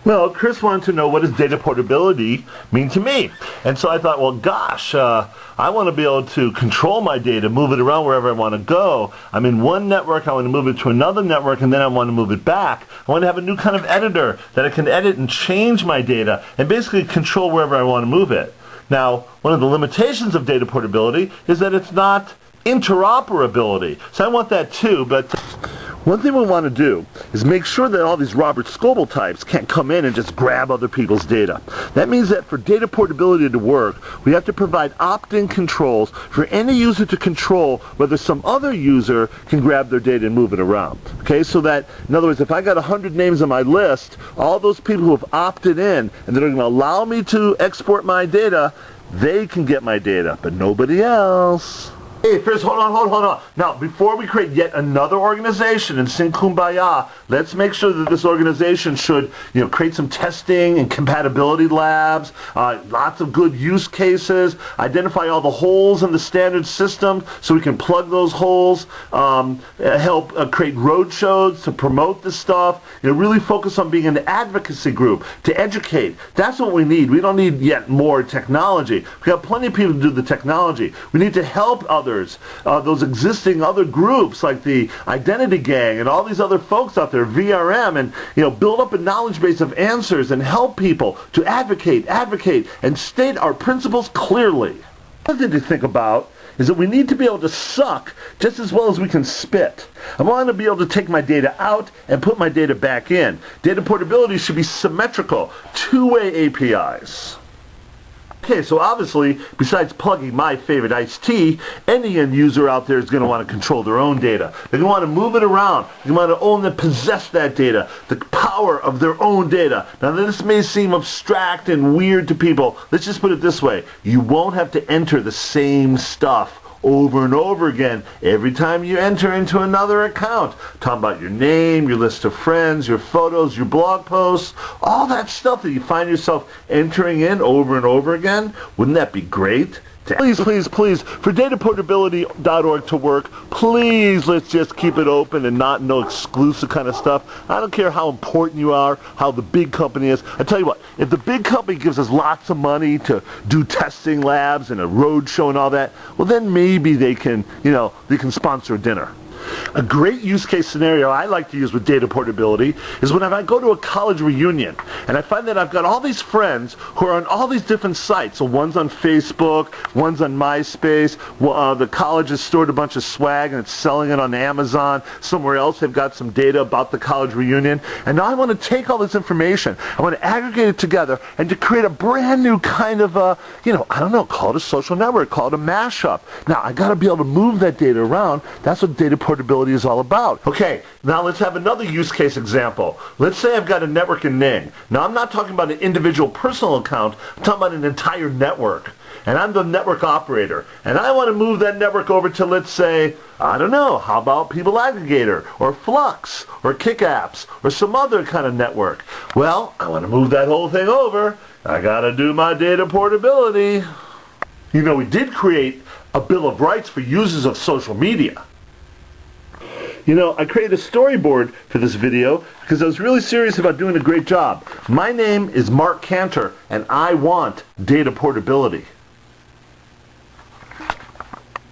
Well, Chris wanted to know, what does data portability mean to me? And so I thought, well, gosh, I want to be able to control my data, move it around wherever I want to go. I'm in one network, I want to move it to another network, and then I want to move it back. I want to have a new kind of editor that I can edit and change my data and basically control wherever I want to move it. Now, one of the limitations of data portability is that it's not interoperability. So I want that too, but one thing we want to do is make sure that all these Robert Scoble types can't come in and just grab other people's data. That means that for data portability to work, we have to provide opt-in controls for any user to control whether some other user can grab their data and move it around. Okay, so that, in other words, if I got 100 names on my list, all those people who have opted in and that are going to allow me to export my data, they can get my data, but nobody else. Hey, first, hold on. Now, before we create yet another organization and sing Kumbaya, let's make sure that this organization should, create some testing and compatibility labs, lots of good use cases, identify all the holes in the standard system so we can plug those holes, help create roadshows to promote this stuff, really focus on being an advocacy group to educate. That's what we need. We don't need yet more technology. We have plenty of people to do the technology. We need to help others. Those existing other groups like the Identity Gang and all these other folks out there, VRM, and build up a knowledge base of answers and help people to advocate, and state our principles clearly. Another thing to think about is that we need to be able to suck just as well as we can spit. I want to be able to take my data out and put my data back in. Data portability should be symmetrical, two-way APIs. Okay, so obviously, besides plugging my favorite iced tea, any end user out there is going to want to control their own data. They're going to want to move it around. They want to own and possess that data, the power of their own data. Now, this may seem abstract and weird to people. Let's just put it this way. You won't have to enter the same stuff over and over again every time you enter into another account. Talking about your name, your list of friends, your photos, your blog posts, all that stuff that you find yourself entering in over and over again. Wouldn't that be great? Please, for dataportability.org to work, please let's just keep it open and not no exclusive kind of stuff. I don't care how important you are, how the big company is. I tell you what, if the big company gives us lots of money to do testing labs and a road show and all that, well then maybe they can, they can sponsor a dinner. A great use case scenario I like to use with data portability is when I go to a college reunion and I find that I've got all these friends who are on all these different sites. So one's on Facebook, one's on MySpace, the college has stored a bunch of swag and it's selling it on Amazon. Somewhere else they've got some data about the college reunion. And now I want to take all this information, I want to aggregate it together and to create a brand new kind of, I don't know, call it a social network, call it a mashup. Now I got to be able to move that data around. That's what data portability is all about. Okay, now let's have another use case example. Let's say I've got a network in Ning. Now I'm not talking about an individual personal account, I'm talking about an entire network. And I'm the network operator. And I want to move that network over to, let's say, I don't know, how about People Aggregator, or Flux, or KickApps, or some other kind of network. Well, I want to move that whole thing over. I got to do my data portability. We did create a Bill of Rights for users of social media. I created a storyboard for this video because I was really serious about doing a great job. My name is Mark Cantor, and I want data portability.